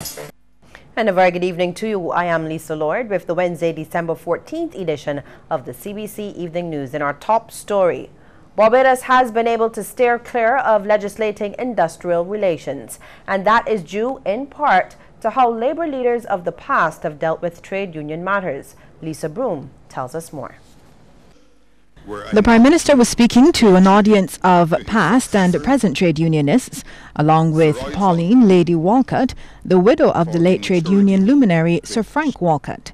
And a very good evening to you. I am Lisa Lord with the Wednesday, December 14th edition of the CBC Evening News. In our top story, Barbados has been able to steer clear of legislating industrial relations, and that is due in part to how labor leaders of the past have dealt with trade union matters. Lisa Broom tells us more. The Prime Minister was speaking to an audience of past and present trade unionists, along with Pauline Lady Walcott, the widow of the late trade union luminary Sir Frank Walcott.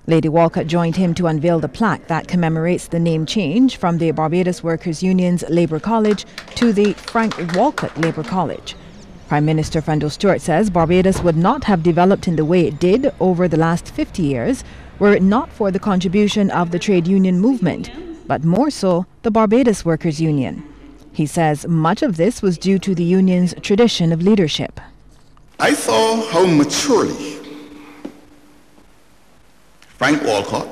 Lady Walcott joined him to unveil the plaque that commemorates the name change from the Barbados Workers' Union's Labour College to the Frank Walcott Labour College. Prime Minister Fendo Stewart says Barbados would not have developed in the way it did over the last 50 years were it not for the contribution of the trade union movement, but more so the Barbados Workers' Union. He says much of this was due to the union's tradition of leadership. I saw how maturely Frank Walcott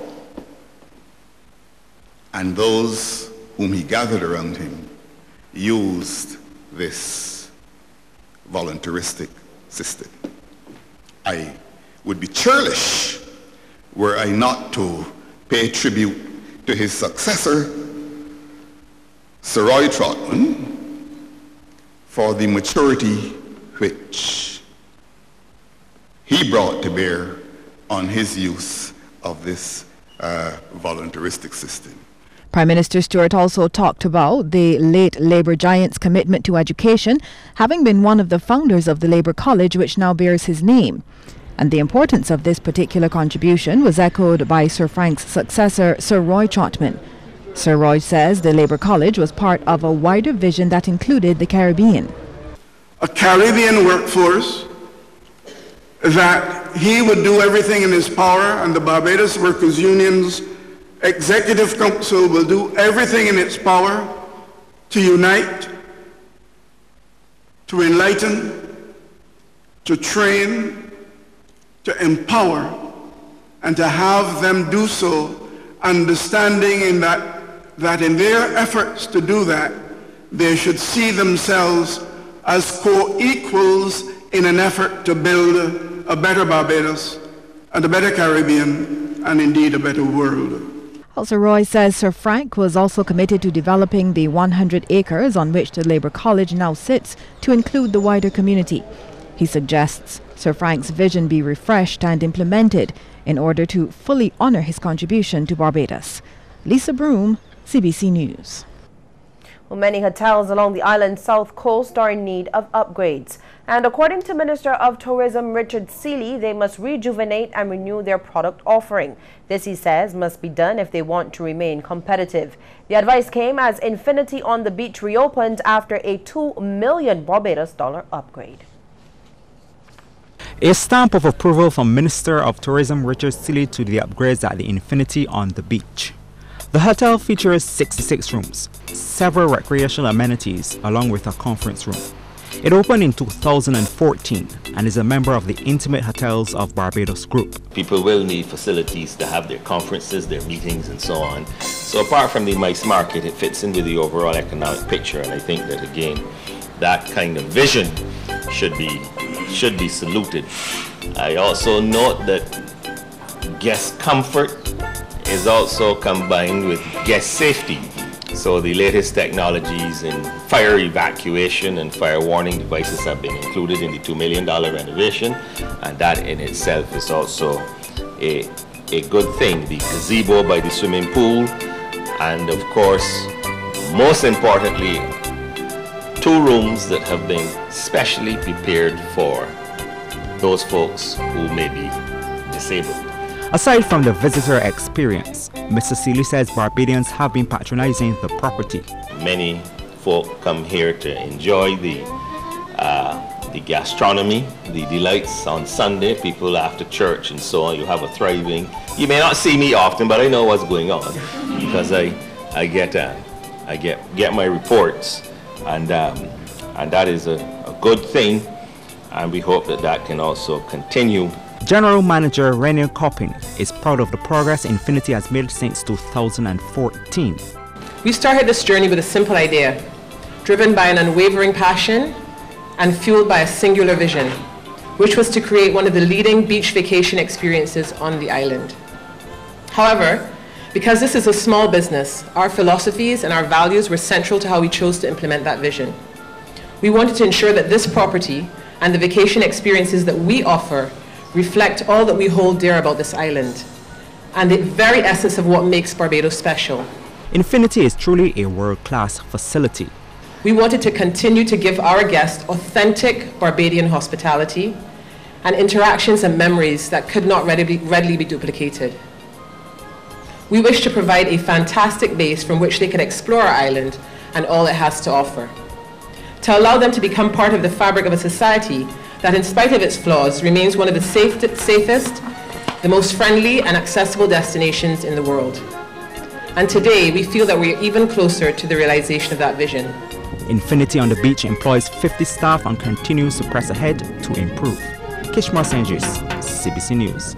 and those whom he gathered around him used this voluntaristic system. I would be churlish were I not to pay tribute to his successor, Sir Roy Trotman, for the maturity which he brought to bear on his use of this voluntaristic system. Prime Minister Stewart also talked about the late Labour giant's commitment to education, having been one of the founders of the Labour College, which now bears his name. And the importance of this particular contribution was echoed by Sir Frank's successor, Sir Roy Trotman. Sir Roy says the Labour College was part of a wider vision that included the Caribbean. A Caribbean workforce that he would do everything in his power, and the Barbados Workers' Union's Executive Council will do everything in its power to unite, to enlighten, to train, to empower, and to have them do so, understanding that in their efforts to do that, they should see themselves as co-equals in an effort to build a better Barbados and a better Caribbean and indeed a better world. Also, Roy says Sir Frank was also committed to developing the 100 acres on which the Labour College now sits to include the wider community. He suggests Sir Frank's vision be refreshed and implemented in order to fully honour his contribution to Barbados. Lisa Broom, CBC News. Well, many hotels along the island's south coast are in need of upgrades. And according to Minister of Tourism Richard Seeley, they must rejuvenate and renew their product offering. This, he says, must be done if they want to remain competitive. The advice came as Infinity on the Beach reopened after a $2 million Barbados upgrade. A stamp of approval from Minister of Tourism Richard Seeley to the upgrades at the Infinity on the Beach. The hotel features 66 rooms, several recreational amenities, along with a conference room. It opened in 2014 and is a member of the Intimate Hotels of Barbados Group. People will need facilities to have their conferences, their meetings, and so on. So apart from the MICE market, it fits into the overall economic picture, and I think that, again, that kind of vision should be saluted. I also note that guest comfort is also combined with guest safety. So the latest technologies in fire evacuation and fire warning devices have been included in the $2 million renovation, and that in itself is also a good thing. The gazebo by the swimming pool, and of course, most importantly, 2 rooms that have been specially prepared for those folks who may be disabled. Aside from the visitor experience, Mr. Seeley says Barbadians have been patronizing the property. Many folk come here to enjoy the gastronomy, the delights on Sunday, people after church and so on. You have a thriving, you may not see me often, but I know what's going on because I get my reports, and that is a good thing, and we hope that that can also continue. General Manager Renier Coppin is proud of the progress Infinity has made since 2014. We started this journey with a simple idea, driven by an unwavering passion and fueled by a singular vision. which was to create one of the leading beach vacation experiences on the island. However, because this is a small business, our philosophies and our values were central to how we chose to implement that vision. We wanted to ensure that this property and the vacation experiences that we offer reflect all that we hold dear about this island and the very essence of what makes Barbados special. Infinity is truly a world-class facility. We wanted to continue to give our guests authentic Barbadian hospitality and interactions and memories that could not readily be duplicated. We wish to provide a fantastic base from which they can explore our island and all it has to offer, to allow them to become part of the fabric of a society that, in spite of its flaws, remains one of the safest, the most friendly and accessible destinations in the world. And today, we feel that we are even closer to the realization of that vision. Infinity on the Beach employs 50 staff and continues to press ahead to improve. Kishma Senjis, CBC News.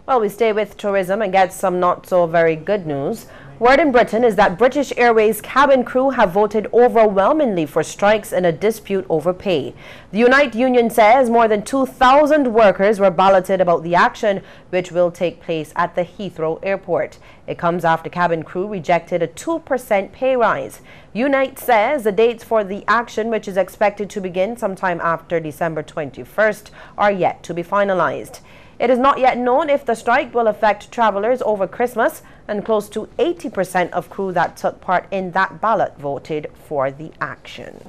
Well, we stay with tourism and get some not so very good news. Word in Britain is that British Airways cabin crew have voted overwhelmingly for strikes in a dispute over pay. The Unite Union says more than 2,000 workers were balloted about the action, which will take place at the Heathrow Airport. It comes after cabin crew rejected a 2% pay rise. Unite says the dates for the action, which is expected to begin sometime after December 21st, are yet to be finalized. It is not yet known if the strike will affect travelers over Christmas, and close to 80% of crew that took part in that ballot voted for the action.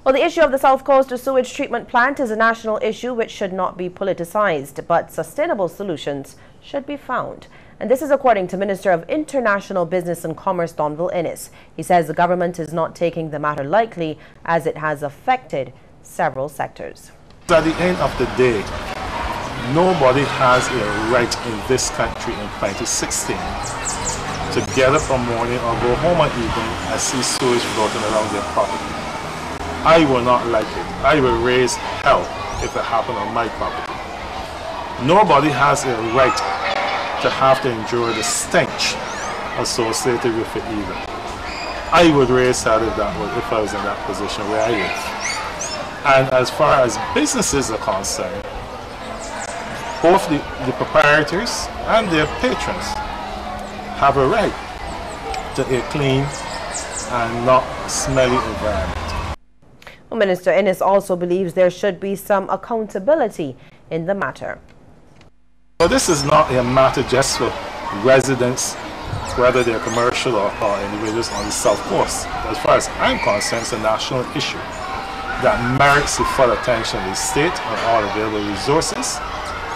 Well, the issue of the South Coast sewage treatment plant is a national issue which should not be politicized, but sustainable solutions should be found. And this is according to Minister of International Business and Commerce Donville Innes. He says the government is not taking the matter lightly as it has affected several sectors. At the end of the day, nobody has a right in this country in 2016 to get up one morning or go home one evening and see sewage floating around their property. I will not like it. I will raise hell if it happened on my property. Nobody has a right to have to endure the stench associated with it either. I would raise hell if I was in that position where I live. And as far as businesses are concerned, both the proprietors and their patrons have a right to a clean and not smelly environment. Well, Minister Innes also believes there should be some accountability in the matter. So this is not a matter just for residents, whether they're commercial or individuals on the South Coast. As far as I'm concerned, it's a national issue that merits the full attention of the state and all available resources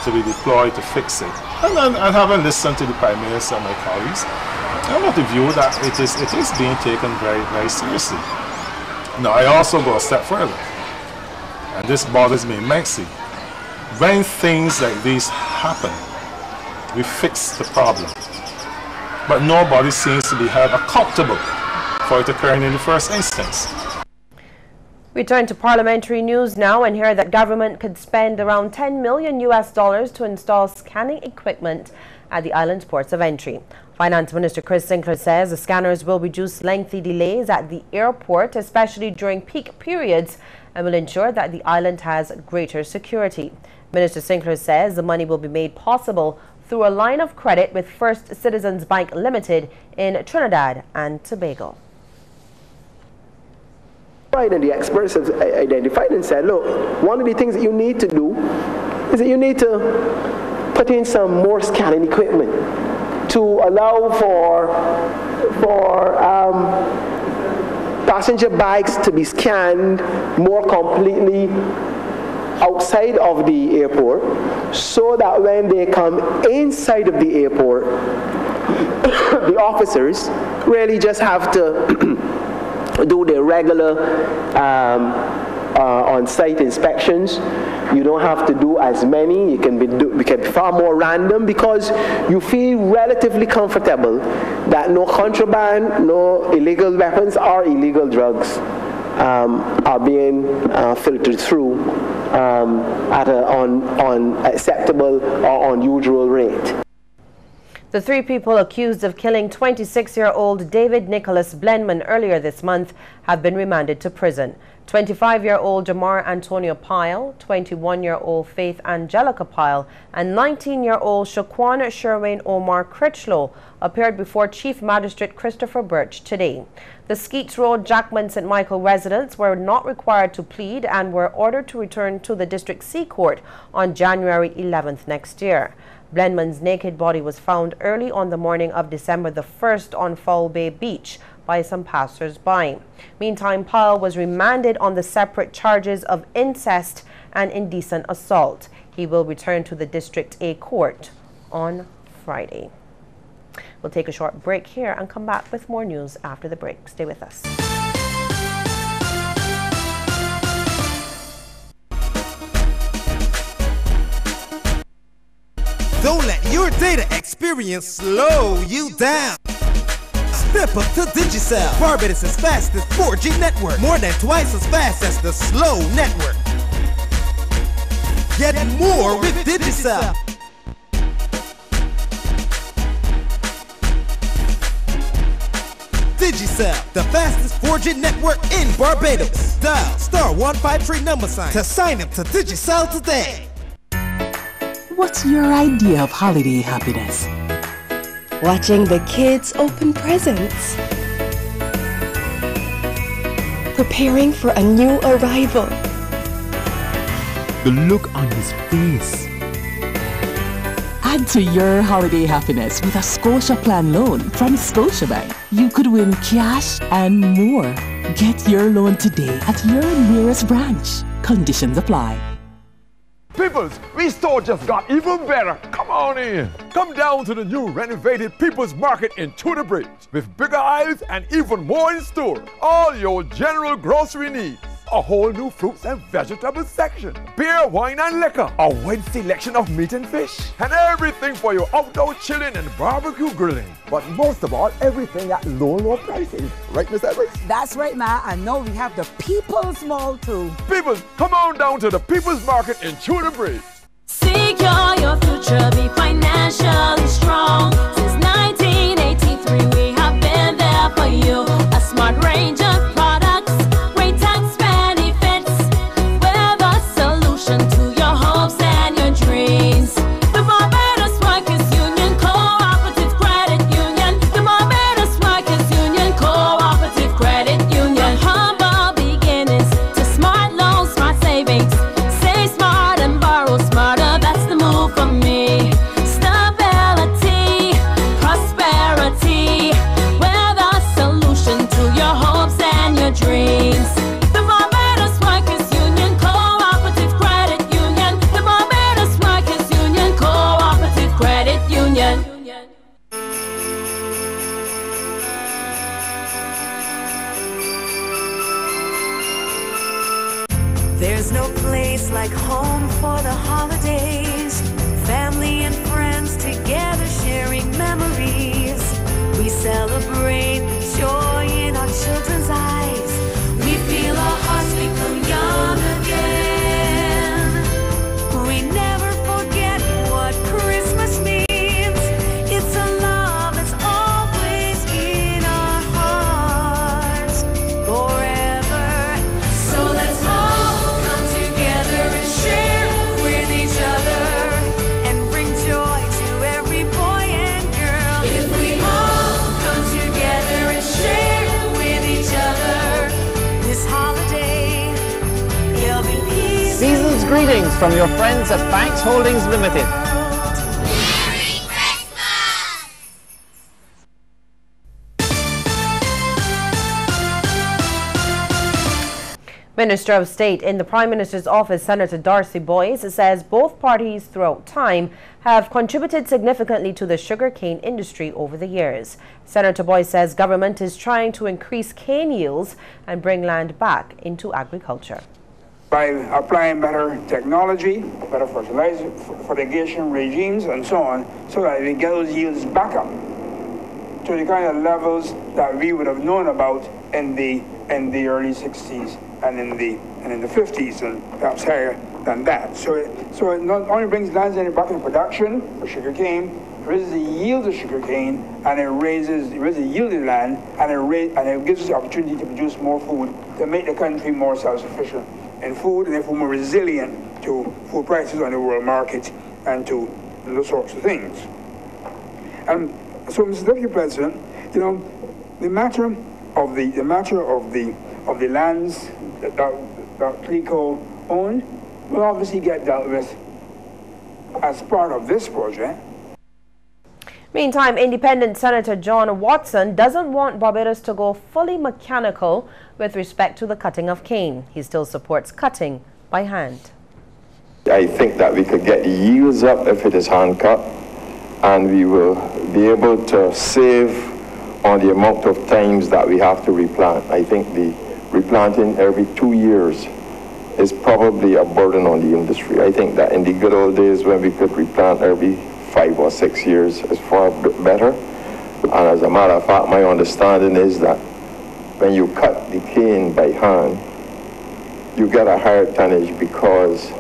to be deployed to fix it. And having listened to the Prime Minister and my colleagues, I'm of the view that it is being taken very, very seriously. Now, I also go a step further, and this bothers me immensely. When things like these happen, we fix the problem, but nobody seems to be held accountable for it occurring in the first instance. We turn to parliamentary news now and hear that government could spend around $10 million to install scanning equipment at the island's ports of entry. Finance Minister Chris Sinclair says the scanners will reduce lengthy delays at the airport, especially during peak periods, and will ensure that the island has greater security. Minister Sinclair says the money will be made possible through a line of credit with First Citizens Bank Limited in Trinidad and Tobago. And the experts have identified and said, look, one of the things that you need to do is that you need to put in some more scanning equipment to allow for passenger bags to be scanned more completely outside of the airport, so that when they come inside of the airport, the officers really just have to do their regular on-site inspections. You don't have to do as many. It can be far more random, because you feel relatively comfortable that no contraband, no illegal weapons or illegal drugs are being filtered through at an acceptable or unusual rate. The three people accused of killing 26-year-old David Nicholas Blenman earlier this month have been remanded to prison. 25-year-old Jamar Antonio Pyle, 21-year-old Faith Angelica Pyle, and 19-year-old Shaquan Sherwayne Omar Critchlow appeared before Chief Magistrate Christopher Birch today. The Skeets Road Jackman St. Michael residents were not required to plead and were ordered to return to the District C Court on January 11th next year. Blenman's naked body was found early on the morning of December the 1st on Foul Bay Beach by some passers-by. Meantime, Pyle was remanded on the separate charges of incest and indecent assault. He will return to the District A Court on Friday. We'll take a short break here and come back with more news after the break. Stay with us. Don't let your data experience slow you down. Step up to Digicel, Barbados' fastest 4G network, more than twice as fast as the slow network. Get more with Digicel. Digicel, the fastest 4G network in Barbados. Dial *153# to sign up to Digicel today. What's your idea of holiday happiness? Watching the kids open presents. Preparing for a new arrival. The look on his face. Add to your holiday happiness with a Scotia Plan loan from Scotiabank. You could win cash and more. Get your loan today at your nearest branch. Conditions apply. Peoples, we store just got even better. Come on in. Come down to the new renovated People's Market in Tudor Bridge with bigger aisles and even more in store. All your general grocery needs. A whole new fruits and vegetables section. Beer, wine and liquor. A wide selection of meat and fish. And everything for your outdoor chilling and barbecue grilling. But most of all, everything at low prices. Right, Miss Edwards? That's right, Ma. And now we have the People's Mall too. Peoples, come on down to the People's Market in Tudor Bridge. Secure your future, be financially strong. Since 1983, we have been there for you. A smart range of products, great tax benefits, with a solution to your hopes and your dreams. The Barbados Workers Union Cooperative Credit Union. The Barbados Workers Union Cooperative Credit Union. From humble beginnings to smart loans, smart savings. Save smart and borrow smarter, that's the move for me. Stability, prosperity, with a solution to your hopes and your dreams. The Barbados Workers Union Cooperative Credit Union. The Barbados Workers Union Cooperative Credit Union. There's no place like home for the holidays. Family and friends together sharing memories. We celebrate the joy in our children's eyes. We feel our hearts become young again. We never forget what Christmas means. It's a love that's always in our hearts forever. So let's all come together and share with each other and bring joy to every boy and girl. If we all come together and share with each other this holiday, there'll be peace. Season's greetings from your friends at Banks Holdings Limited. Minister of State in the Prime Minister's office, Senator Darcy Boyce, says both parties throughout time have contributed significantly to the sugarcane industry over the years. Senator Boyce says government is trying to increase cane yields and bring land back into agriculture. By applying better technology, better fertigation regimes and so on, so that we get those yields back up to the kind of levels that we would have known about in the early 60s and in the 50s, and perhaps higher than that. So it not only brings lands back in production for sugarcane, raises the yield of sugarcane, and it raises the yield of land, and it gives us the opportunity to produce more food, to make the country more self-sufficient in food, and therefore more resilient to food prices on the world market and to those sorts of things. And so, Mr. Deputy President, you know, the matter of the lands that CLECO owned will obviously get dealt with as part of this project. Meantime, Independent Senator John Watson doesn't want Barbados to go fully mechanical with respect to the cutting of cane. He still supports cutting by hand. I think that we could get the yields up if it is hand cut, and we will be able to save on the amount of times that we have to replant. I think the replanting every 2 years is probably a burden on the industry. I think that in the good old days when we could replant every 5 or 6 years is far better. And as a matter of fact, my understanding is that when you cut the cane by hand, you get a higher tonnage because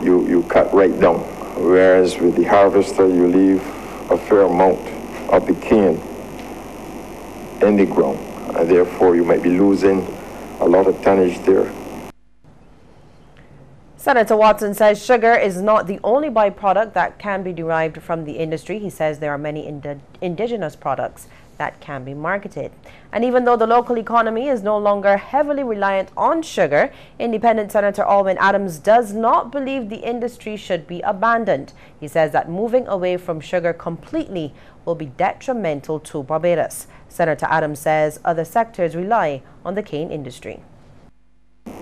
you cut right down. Whereas with the harvester, you leave a fair amount of the cane in the ground. And therefore, you might be losing a lot of tonnage there. Senator Watson says sugar is not the only byproduct that can be derived from the industry. He says there are many indigenous products that can be marketed. And even though the local economy is no longer heavily reliant on sugar, Independent Senator Alwyn Adams does not believe the industry should be abandoned. He says that moving away from sugar completely will be detrimental to Barbados. Senator Adams says other sectors rely on the cane industry.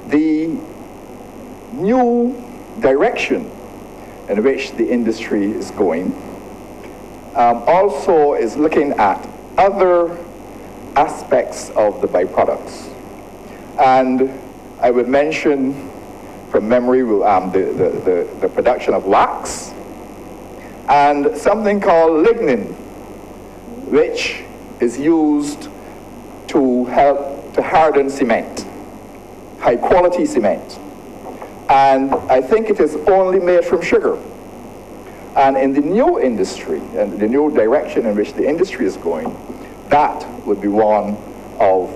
The new direction in which the industry is going also is looking at other aspects of the byproducts. And I would mention from memory the production of wax and something called lignin, which is used to help to harden cement, high quality cement. And I think it is only made from sugar. And in the new industry, and the new direction in which the industry is going, that would be one of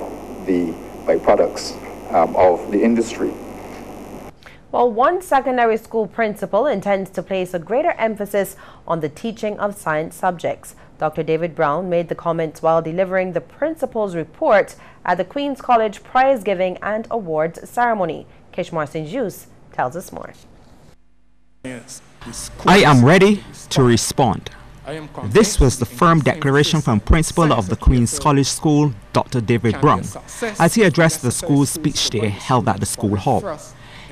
the byproducts of the industry. Well, one secondary school principal intends to place a greater emphasis on the teaching of science subjects. Dr. David Brown made the comments while delivering the principal's report at the Queen's College Prize Giving and Awards ceremony. Kishmar Sinjus tells us more. I am ready to respond. This was the firm declaration from Principal of the Queen's College School, Dr. David Brown, as he addressed the school's speech day held at the school hall.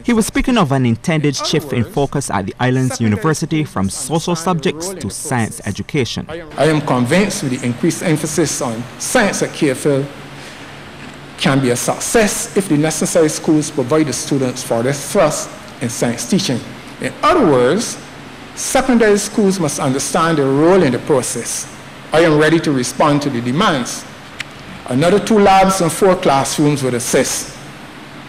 He was speaking of an intended shift in focus at the island's university from social subjects to science education. I am convinced with the increased emphasis on science at KFL can be a success if the necessary schools provide the students for their thrust in science teaching. In other words, secondary schools must understand their role in the process. I am ready to respond to the demands. Another 2 labs and 4 classrooms would assist.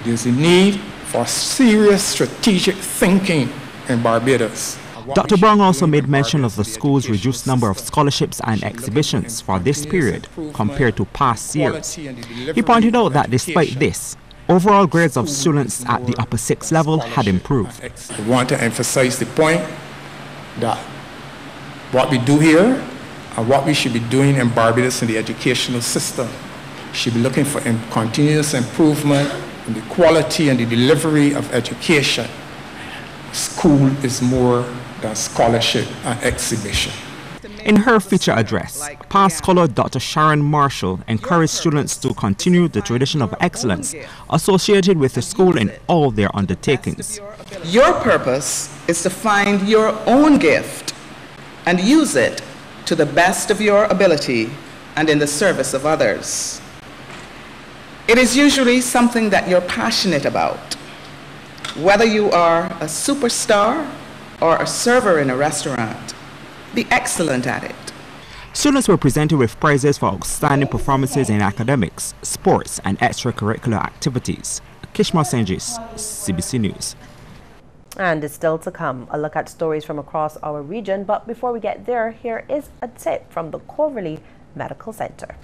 There is a need for serious strategic thinking in Barbados. Dr. Brown also made mention of the school's reduced number of scholarships and exhibitions for this period compared to past years. He pointed out that despite this, overall grades of students at the upper 6th level had improved. I want to emphasize the point that what we do here and what we should be doing in Barbados in the educational system should be looking for continuous improvement in the quality and the delivery of education. School is more than scholarship and exhibition. In her feature address, past scholar Dr. Sharon Marshall encouraged students to continue the tradition of excellence associated with the school in all their undertakings. Your purpose is to find your own gift and use it to the best of your ability and in the service of others. It is usually something that you're passionate about. Whether you are a superstar or a server in a restaurant, be excellent at it. Students were presented with prizes for outstanding performances in academics, sports, and extracurricular activities. Kishma Senjis, CBC News. And it's still to come, a look at stories from across our region. But before we get there, here is a tip from the Coverley Medical Center.